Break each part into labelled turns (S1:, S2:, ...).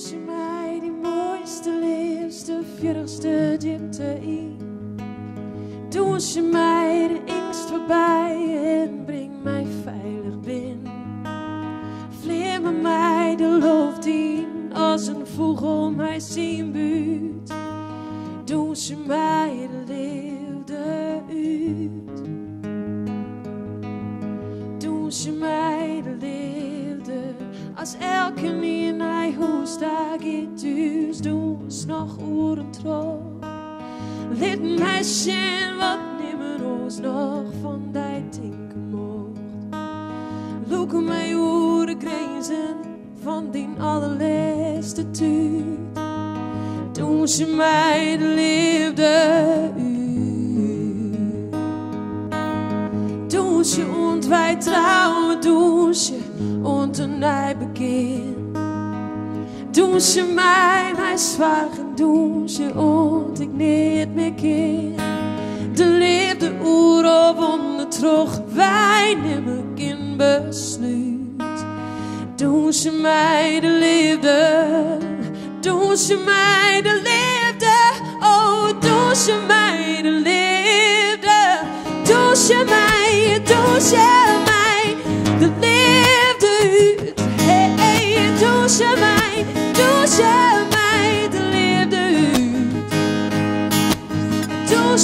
S1: ze mij die mooiste, liefste, vurigste diepte in. Doe ze mij de angst voorbij en breng mij veilig binnen. Vlimmer mij de lof dien als een vogel mij zien buurt. Doe ze mij de liefde uit. Doe ze mij de liefde als elke nie in hij huis daar gaat dus. Doe ons nog oren terug. Laat mij zien wat nimmer ons nog van die denken mocht. Look mij hoe de grenzen van die allerlaatste tijd. Doen ze mij de liefde uit. Doen ze und wij trouwen, doen ze und een nieuw begin. Doen ze mij mijn zwagen, doen ze und ik niet meer ken. De liefde oer op onder terug, wij nemen geen besluit. Doen ze mij de liefde, doen ze mij de liefde, oh doen ze mij de liefde. Doen ze mij de liefde uit. Hey, doen ze mij de liefde uit. Doen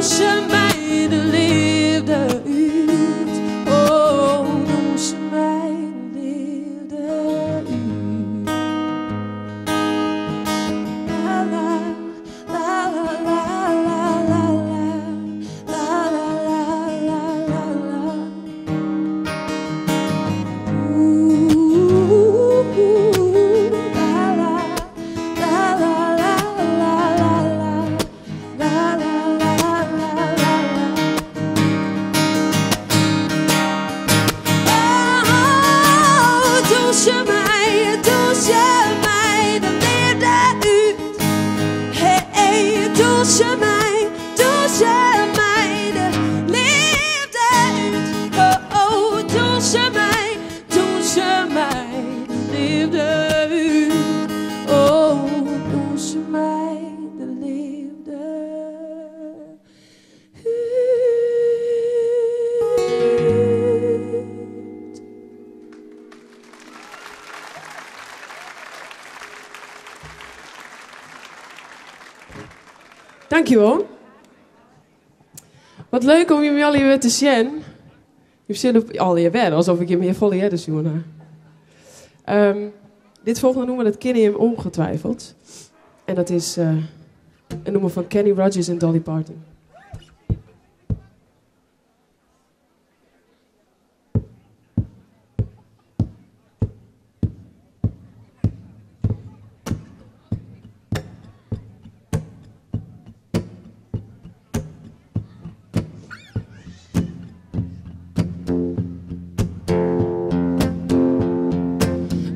S1: ze mij de liefde uit. Oh, doen ze mij de liefde uit. La la la la la la la la la la la. Ooh, la la la la la la la. La la la la la la. Oh, doe ze mij de liefde uit. Hey, doe ze mij de liefde uit. Oh, oh, doe ze mij de liefde uit. Oh, doe ze mij de liefde uit.
S2: Dankjewel. Wat leuk om jullie al weer te zien. Je zit al je weer, alsof ik je meer volle jaren zie. Dit volgende noemen we het Kenny hem ongetwijfeld. En dat is een nummer van Kenny Rogers en Dolly Parton.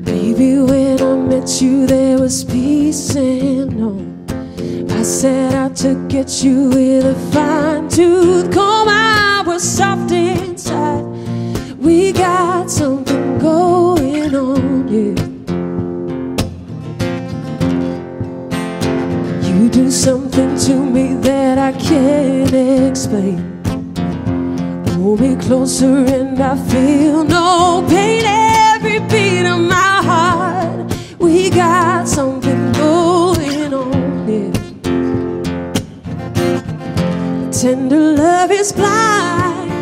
S2: Baby, when I met you, there was peace and home. I set out to get you with a fine-tooth comb. I was soft inside. We got something going on, yeah. You do something to me that I can't explain. Pull me closer and I feel no pain. Every beat of my heart, we got something going on, yeah. Tender love is blind.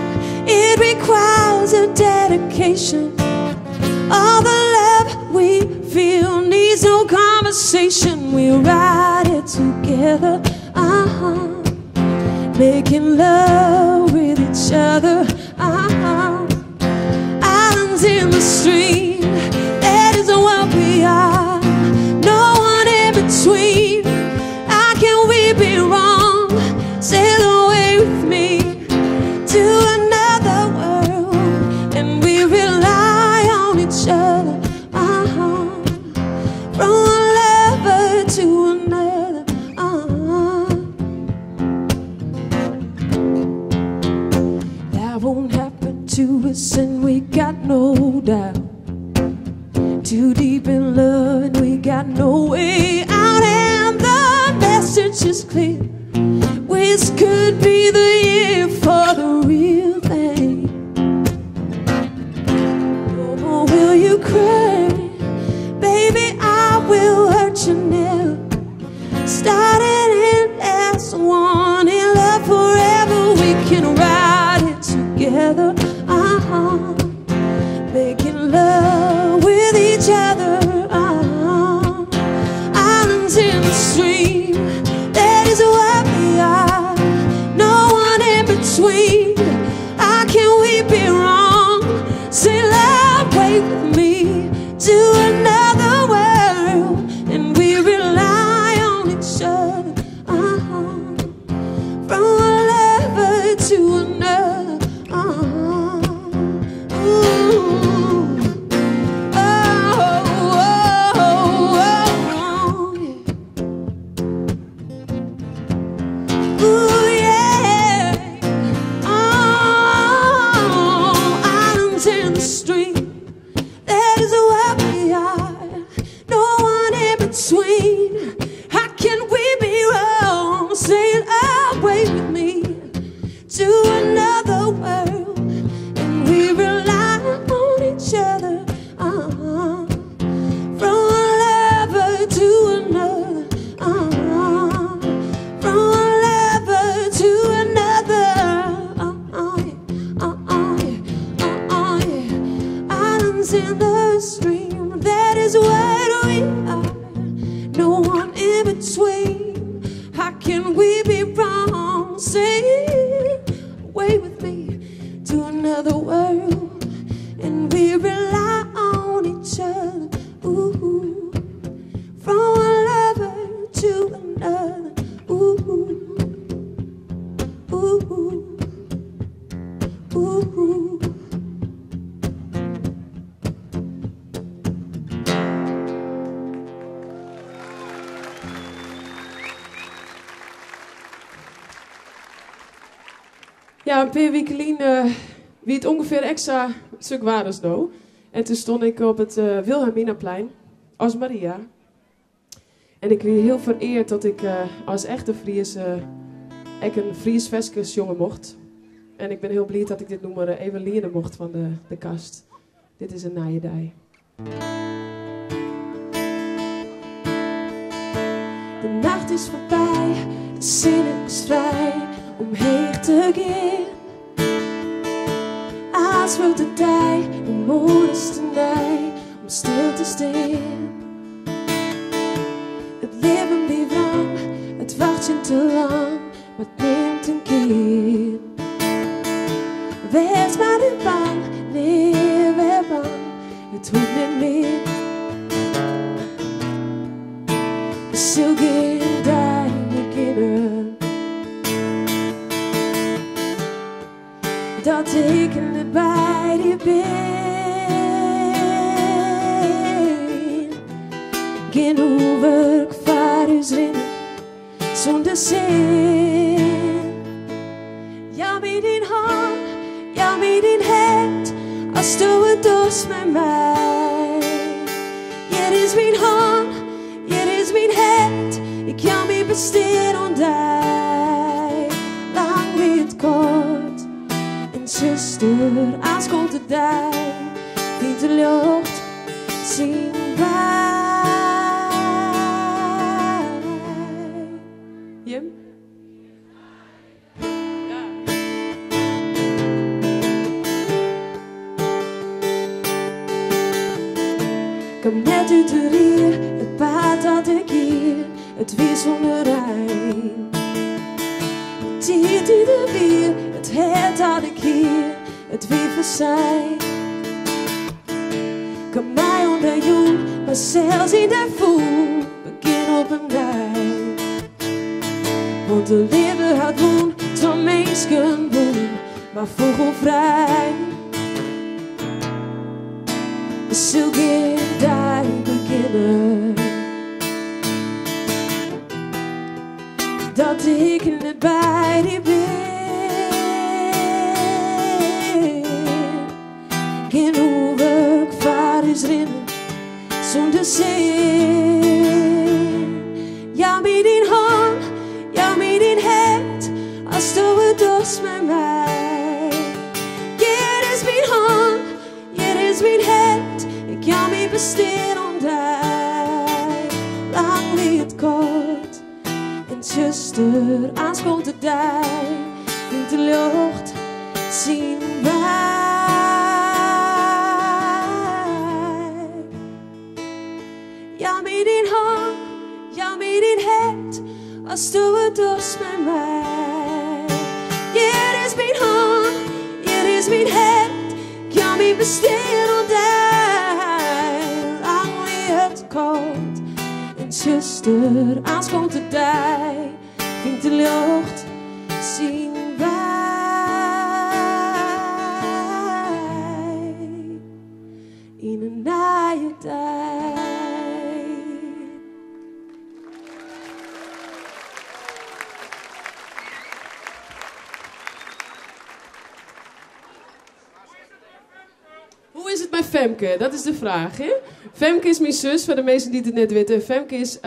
S2: It requires a dedication. All the love we feel needs no conversation. We'll ride it together, making love with each other, Islands in the stream, that is what we are. No one in between. How can we be wrong? Sail away with me to another world, and we rely on each other, from one lover to another, That won't happen to us, and we got no doubt. too deep in love and we got no way out, and the message is clear. This could be the year for the real thing. No more will you cry, baby, I will hurt you now. Started in as one, in love forever, we can ride it together. Making love with each other. Islands in the stream, that is what we are. No one in between. How can we be wrong? Say love, wait with me to another world, and we rely on each other. From one lover to another. In the stream, that is what we are. No one in between. How can we be wrong? Say, away with me to another world, and we rely on each other. Ooh, from one lover to another. Ooh, ooh, ooh.
S1: Ja, een paar weken geleden wie het ongeveer extra stuk waardes nou. En toen stond ik op het Wilhelminaplein als Maria. En ik werd heel vereerd dat ik als echte Fries een Fries Veskes jongen mocht. En ik ben heel blij dat ik dit nummer even leren mocht van de kast. Dit is een naaiendij.
S2: De nacht is voorbij, de zin is vrij om heen te gaan. Als wordt de tijd, de mooiste tijd om stil te staan. Het leven blijft lang, het wacht je te lang, maar het neemt een keer. Wees maar niet bang, nee, wees bang, het hoeft niet meer. Stil geen dag beginnen. Dat ik er bij je ben. Geen hoewerk vaarus rennen zonder zin. Ja, met die hand, ja, met die hand, als du het doet met mij. Hier is mijn hand, hier is mijn hand, ik kan me besteden onder. Lang weer kort. Zuster, als komt de dag, niet de lucht zien wij.
S1: Jim? Ja.
S2: Kom net uit de rier, het paard had ik hier, het weer zonder rijm. Het hier de weer, het had ik hier, het weer verzijn. Kom mij onder jou, maar zelfs in de voel, begin op een rij. Want de leven had woon, tot mensen woon, maar vogelvrij. We zullen daar beginnen. Dat ik net bij die ben. Geen hoewerk vaarus rennen
S1: zonder zin. Ja, med din hånd, ja, med din hand, og stå udås med mig. Ja, det er min hånd, ja, det er min hand, jeg kan mig bestille om dig. Langt kort, en kyster, anskål til dig, vind til luft, sin vej. Ja, med din hånd, ja, med din hand, og stå udås med mig. Ja, det er min hånd, ja, det er min hand, kan mig bestille om dig. Langt kort, en kyster, anskål til dig, vind til luft, sin vej. Inden jeg dig. Hoe is het met Femke? Dat is de vraag, hè? Femke is mijn zus, voor de mensen die het net weten. Femke is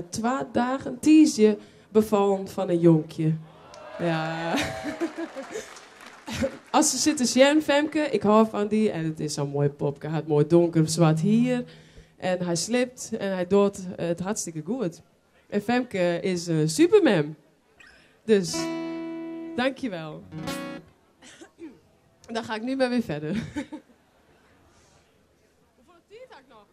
S1: 2 dagen, tiesje bevallen van een jonkje. Ja. Als ze zitten zien, Femke, ik hou van die. En het is zo'n mooi popke. Hij had mooi donker zwart hier. En hij slipt en hij doet het hartstikke goed. En Femke is een superman. Dus, dankjewel. Dan ga ik nu maar weer verder. Hoeveel tijd heb ik nog?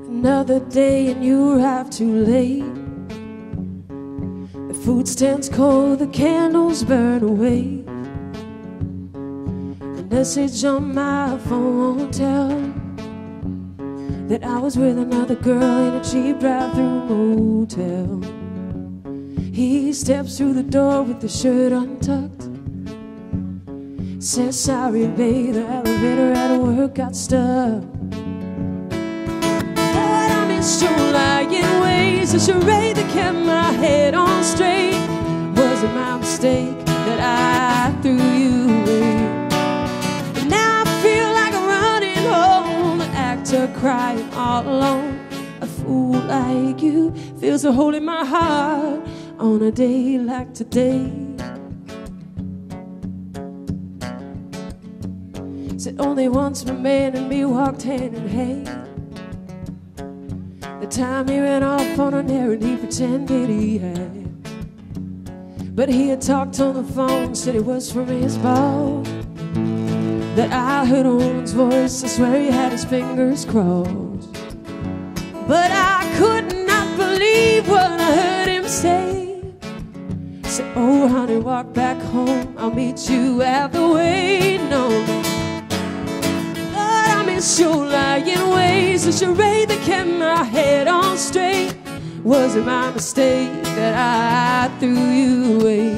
S1: Another day and you arrive too late. The food stands cold, the candles burn away. The message on my phone won't tell that I was with another girl in a cheap drive-through motel. He steps through the door with the shirt untucked. Says sorry babe, the elevator at work got stuck. Your lying ways, a charade that kept my head on straight. Was it my mistake that I threw you away? And now I feel like I'm running home, an actor crying all alone. A fool like you feels a hole in my heart on a day like today. Said only once my man and me walked hand in hand. The time he ran off on an errand he pretended he had. But he had talked on the phone, said it was from his boss. That I heard Owen's voice, I swear he had his fingers crossed. But I could not believe what I heard him say. Said, oh honey, walk back home, I'll meet you at the way. No, it's your lying ways, a charade that kept my head on straight. Was it my mistake that I threw you away?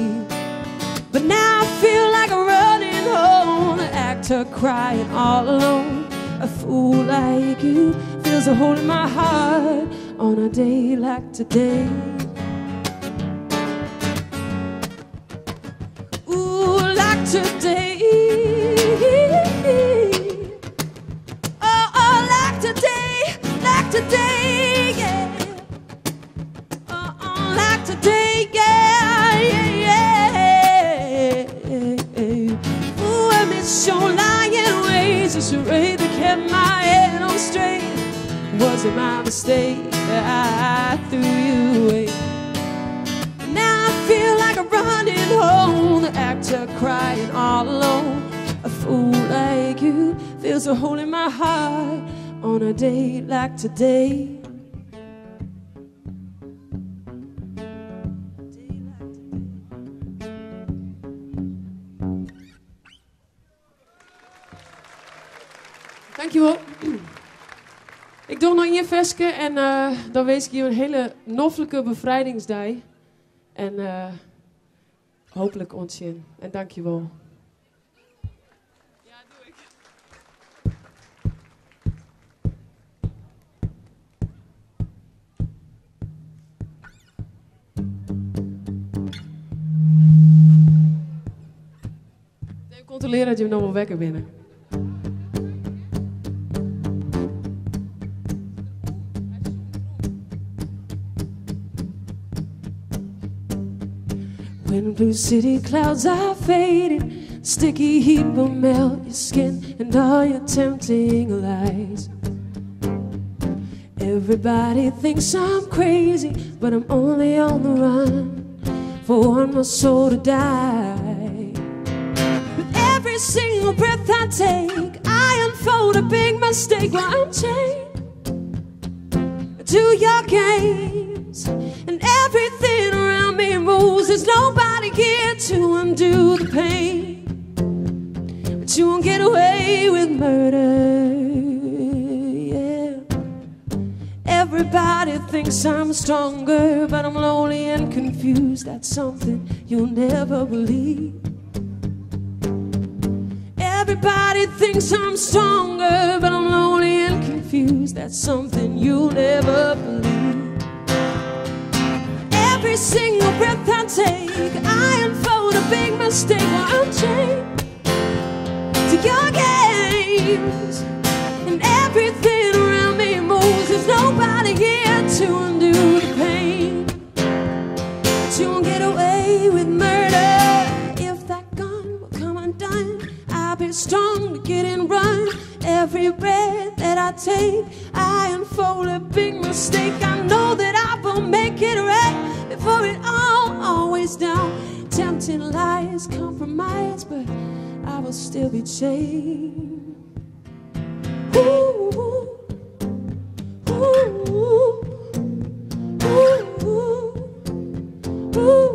S1: But now I feel like I'm running home, an actor crying all alone. A fool like you feels a hole in my heart on a day like today. Ooh, like today. Today, yeah. Like today, yeah, yeah, yeah. Ooh, I miss your lying ways, a charade that kept my head on straight. Was it my mistake that I threw you away? Now I feel like I'm running home, the actor crying all alone. A fool like you feels a hole in my heart on a day like today. Dankjewel. Ik doe nog één versje en dan wens ik je een hele noffelijke bevrijdingsdag. En Hopelijk ontzien. En dank je wel. Ja, doe ik. Even controleren dat je hem nog wel wekker binnen. When blue city clouds are fading, sticky heat will melt your skin and all your tempting lies. Everybody thinks I'm crazy, but I'm only on the run for one more soul to die. With every single breath I take, I unfold a big mistake while I'm chained to your games, and everything around me moves. There's nobody here to undo the pain, but you won't get away with murder. Yeah. Everybody thinks I'm stronger, but I'm lonely and confused. That's something you'll never believe. Everybody thinks I'm stronger, but I'm lonely and confused. That's something you'll never believe. Every single breath I take, I unfold a big mistake while I'm chained to your games, and everything around me moves. There's nobody here to undo the pain, but you won't get away with murder. If that gun will come undone, I'll be strong to get and run. Every breath that I take, I unfold a big mistake. I know that I will make it right before it all, always down. Tempting lies, compromise, but I will still be chained. Ooh, ooh, ooh, ooh, ooh, ooh.